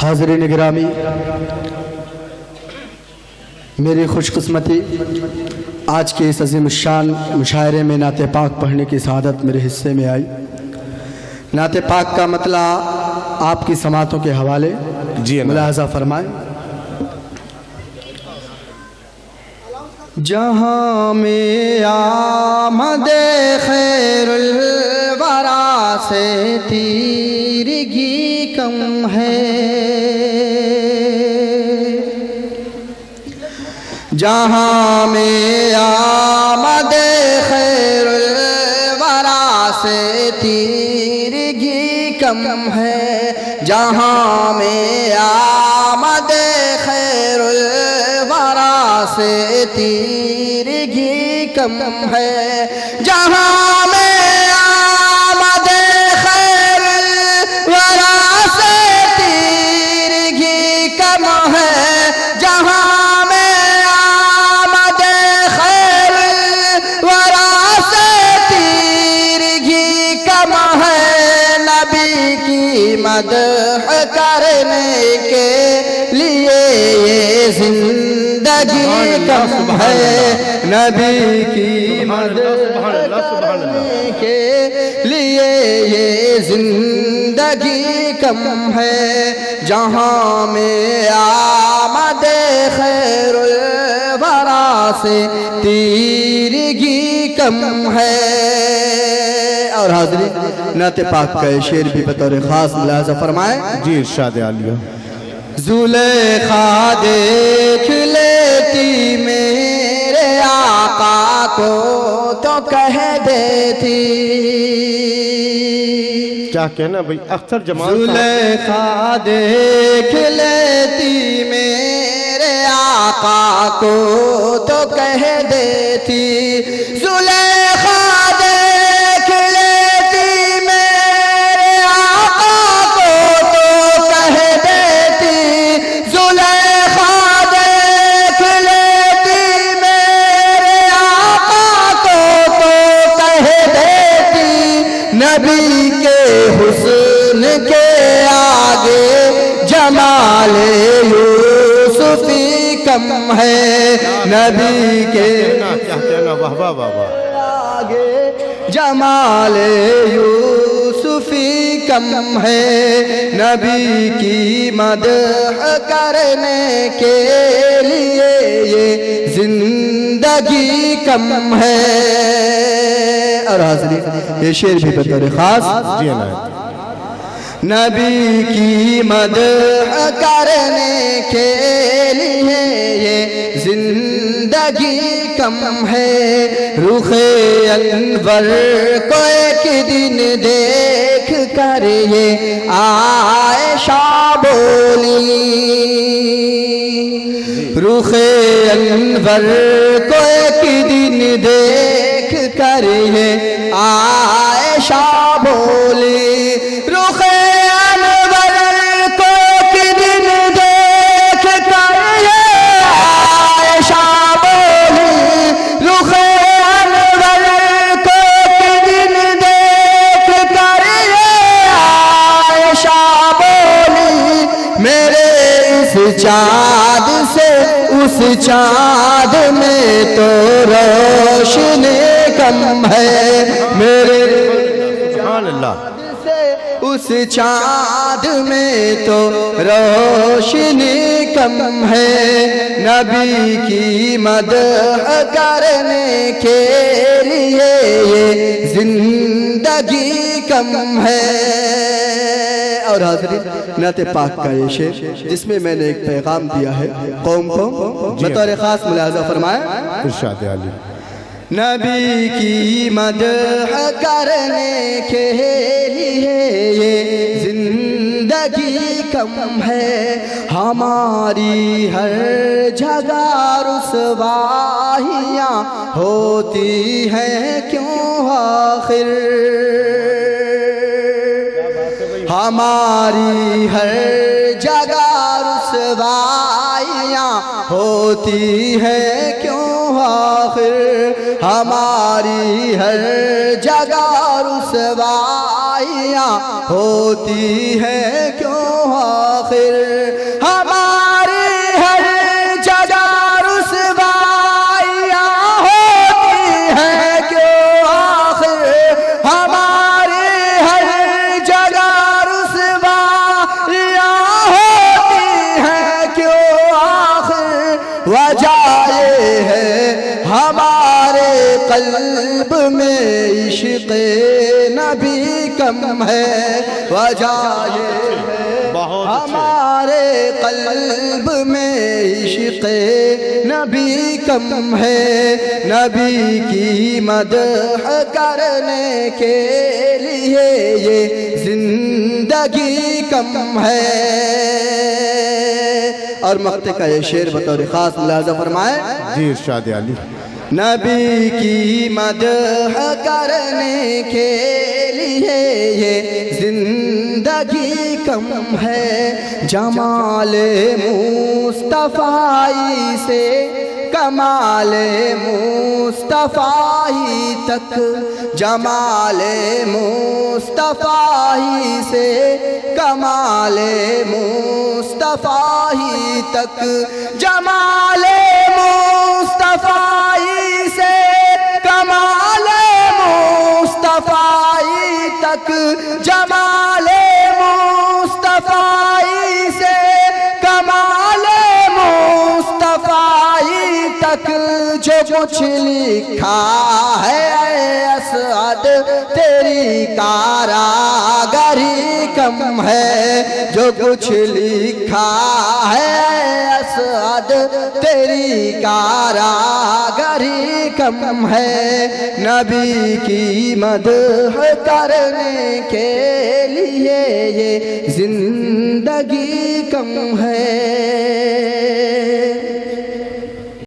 حاضرین گرامی، میری خوش قسمتی آج کے اس عظیم الشان مشاعرے میں نعت پاک پڑھنے کی سعادت میرے حصے میں آئی۔ نعت پاک کا مطلع آپ کی سماعتوں کے حوالے ملاحظہ فرمائیں۔ جہاں میں آمد خیر الورا سے تیرگی کم ہے، جہاں میں آمد خیر الورا سے تیرگی کم ہے، جہاں میں آمد خیر الورا سے تیرگی کم ہے، جہاں میں آمد خیر الورا سے تیرگی کم ہے، جہاں میں آمد خیر الورا سے تیرگی کم ہے، نبی کی مدح کرنے کے لیے یہ زندگی کم ہے، نبی کی مدح کرنے کے لیے یہ زندگی کم ہے، جہاں میں آمد خیر الورا سے تیرگی کم ہے۔ اور حاضرین، نعت پاک کا یہ شعر بھی بطور خاص ملاحظہ فرمائیں۔ جی ارشاد عالیہ۔ زلیخا دیکھ لیتی میرے آقا کو تو کہہ دیتی، کیا کہنا بھئی اختر جمال زلیخا دیکھ لیتی میرے آقا کو تو کہہ دیتی، زلیخا دیکھ لیتی میرے آقا کو تو کہہ دیتی، زلیخا دیکھ لیتی میرے آقا کو تو کہہ دیتی، نبی کے حسن کے آگے جمال یوسفی کم ہے، نبی کے کیا کہنا، واہ واہ واہ واہ، آگے جمال یوسفی کم ہے، نبی کی مدح کرنے کے لیے یہ زندگی کم ہے۔ اور حاضرین، یہ شعر بھی بطور خاص جی عنایت۔ نبی کی مدح کرنے کے لیے یہ زندگی کم ہے، رخ انور کو ایک دن دیکھ کر یہ عائشہ بولی، رخ انور کو ایک دن دیکھ کر یہ عائشہ بولی، رخ انور کو ایک دن دیکھ کر یہ عائشہ بولی، رخ انور کو ایک دن دیکھ کر یہ عائشہ بولی، میرے اس چاند سے اس چاند میں تو روشنی کم ہے، میرے سبحان اللہ، اس چاند میں تو روشنی کم ہے، نبی کی مدح کرنے کے لیے یہ زندگی کم ہے۔ اور حاضرین، نعت پاک کا یہ شعر جس میں میں نے ایک پیغام دیا ہے قوم کو، بطور خاص ملاحظہ فرمائیں۔ ارشاد عالیہ۔ نبی کی مدح کرنے کے لیے یہ زندگی کم ہے، ہماری ہر جگہ رسوائیاں ہوتی ہیں کیوں آخر، ہماری ہر جگہ رسوائیاں ہوتی ہیں کیوں آخر، ہماری ہر جگہ رسوائیاں ہوتی ہیں کیوں آخر ہماری ہر جگہ رسوائیاں ہوتی ہیں کیوں آخر ہماری ہر جگہ رسوائیاں ہوتی ہیں کیوں آخر وجہ یہ ہے ہمارے قلب میں عشق نبی کم ہے وجہ یہ ہے ہمارے قلب میں عشق نبی کم ہے نبی کی مدح کرنے کے لیے یہ زندگی کم ہے اور مقطع کا یہ شعر بطور خاص ملاحظہ فرمائے جی ارشاد علی نبی کی مدح کرنے کے لیے یہ زندگی کم ہے جمال مصطفی سے کمال مصطفی تک جمال مصطفی سے کمال مصطفی تک جمال مصطفی سے کمال مصطفی تک جمال مصطفی سے کمال مصطفی تک جو کچھ لکھا ہے اے اسعد تیری کاراگری کم ہے جو کچھ لکھا ہے اے اسعد تیری کاراگری کم ہے نبی کی مدح کرنے کے لیے یہ زندگی کم ہے